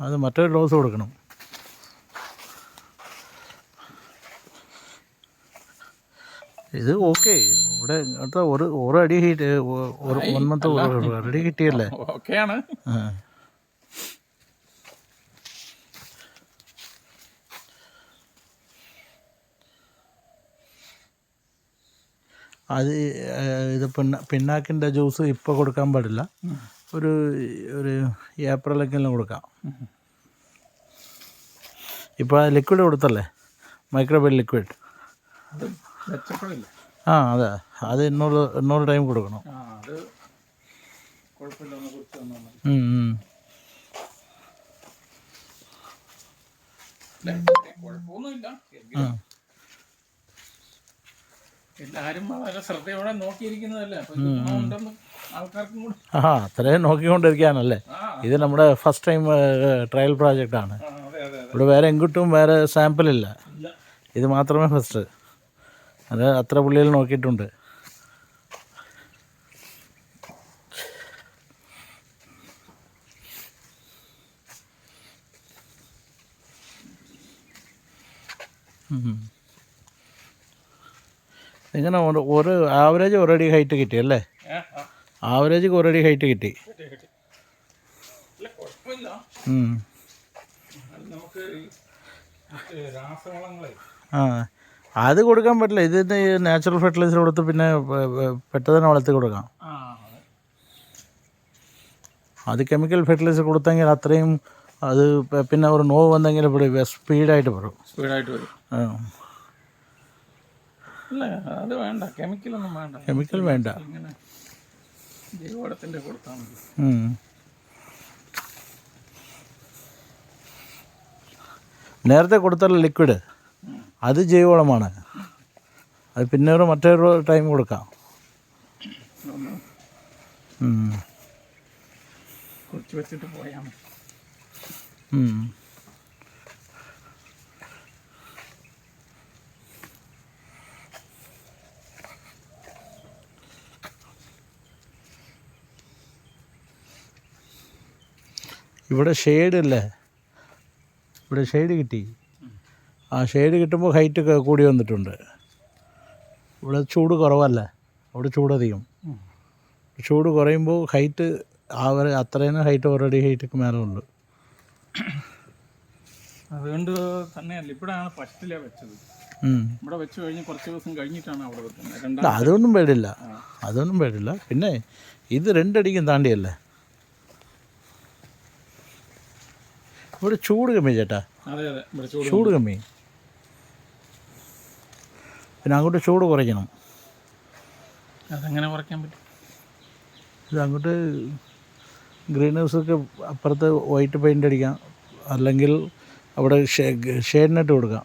അത് മറ്റൊരു ഡോസ് കൊടുക്കണം. ഇത് ഓക്കെ. ഇവിടെ ഇങ്ങനത്തെ ഒരു അടി ഹീറ്റ് 1 മന്ത് അടി കിട്ടിയല്ലേ. ഓക്കെയാണ്. അത് ഇത് പിണ്ണാക്കിൻ്റെ ജ്യൂസ് ഇപ്പോൾ കൊടുക്കാൻ പാടില്ല. ഒരു ഏപ്രിലൊക്കെല്ലാം കൊടുക്കാം. ഇപ്പോൾ ലിക്വിഡ് കൊടുത്തല്ലേ, മൈക്രോബെൽ ലിക്വിഡ്. അതെ, അത് 800 ടൈം കൊടുക്കണം. എല്ലാരും വളരെ ശ്രദ്ധയോടെ നോക്കിയിരിക്കുന്നതല്ലേ, അത്രയും നോക്കിക്കൊണ്ടിരിക്കാനല്ലേ. ഇത് നമ്മുടെ ഫസ്റ്റ് ടൈം ട്രയൽ പ്രോജക്റ്റാണ്. ഇവിടെ വേറെ എങ്ങോട്ടും വേറെ സാമ്പിളില്ല, ഇത് മാത്രമേ ഫസ്റ്റ്. അത് അത്ര പുള്ളികൾ നോക്കിയിട്ടുണ്ട്. ഇങ്ങനെ ഒരു ആവറേജ് ഒരടി ഹൈറ്റ് കിട്ടിയല്ലേ? ആവറേജ് ഒരടി ഹൈറ്റ് കിട്ടി. അത് കൊടുക്കാൻ പറ്റില്ല. ഇതിന് നാച്ചുറൽ ഫെർട്ടിലൈസർ കൊടുത്ത് പിന്നെ പെട്ടെന്ന് വളർത്തി കൊടുക്കാം. അത് കെമിക്കൽ ഫെർട്ടിലൈസർ കൊടുത്തെങ്കിൽ അത്രയും അത് പിന്നെ ഒരു നോവ് വന്നെങ്കിൽ ഇവിടെ സ്പീഡായിട്ട് വരും. അത് വേണ്ട, കെമിക്കലൊന്നും വേണ്ട. കെമിക്കൽ വേണ്ട, ജൈവവളത്തിൻ്റെ കൊടുത്താൽ മതി. നേരത്തെ കൊടുത്തല്ല ലിക്വിഡ്, അത് ജൈവവളമാണ്. അത് പിന്നെ മറ്റൊരു ടൈം കൊടുക്കാം. കുറച്ച് വെച്ചിട്ട് പോയാൽ മതി. ഇവിടെ ഷെയ്ഡല്ലേ, ഇവിടെ ഷെയ്ഡ് കിട്ടി. ആ ഷെയ്ഡ് കിട്ടുമ്പോൾ ഹൈറ്റ് കൂടി വന്നിട്ടുണ്ട്. ഇവിടെ ചൂട് കുറവല്ലേ, അവിടെ ചൂടധികം. ചൂട് കുറയുമ്പോൾ ഹൈറ്റ് അത്രയും ഹൈറ്റ് ഓൾറെഡി ഹൈറ്റൊക്കെ മേലെ ഉണ്ട്. അതുകൊണ്ട് തന്നെയല്ല ഇവിടെയാണ് ഫസ്റ്റിലെ വെച്ചത്. ഇവിടെ വെച്ച് കഴിഞ്ഞ് കുറച്ച് ദിവസം കഴിഞ്ഞിട്ടാണ് അവിടെ വെക്കുന്നത്. അതൊന്നും പേടില്ല, അതൊന്നും പേടില്ല. പിന്നെ ഇത് 2 അടിക്കും താണ്ടിയല്ലേ. ഇവിടെ ചൂട് കമ്മി ചേട്ടാ, ചൂട് കമ്മി. പിന്നെ അങ്ങോട്ട് ചൂട് കുറയ്ക്കണം. അതെങ്ങനെ കുറയ്ക്കാൻ പറ്റും? ഇത് അങ്ങോട്ട് ഗ്രീൻ ഹൗസൊക്കെ അപ്പുറത്ത് വൈറ്റ് പെയിൻ്റ് അടിക്കാം, അല്ലെങ്കിൽ അവിടെ ഷെയ്ഡ് നെറ്റ് കൊടുക്കാം.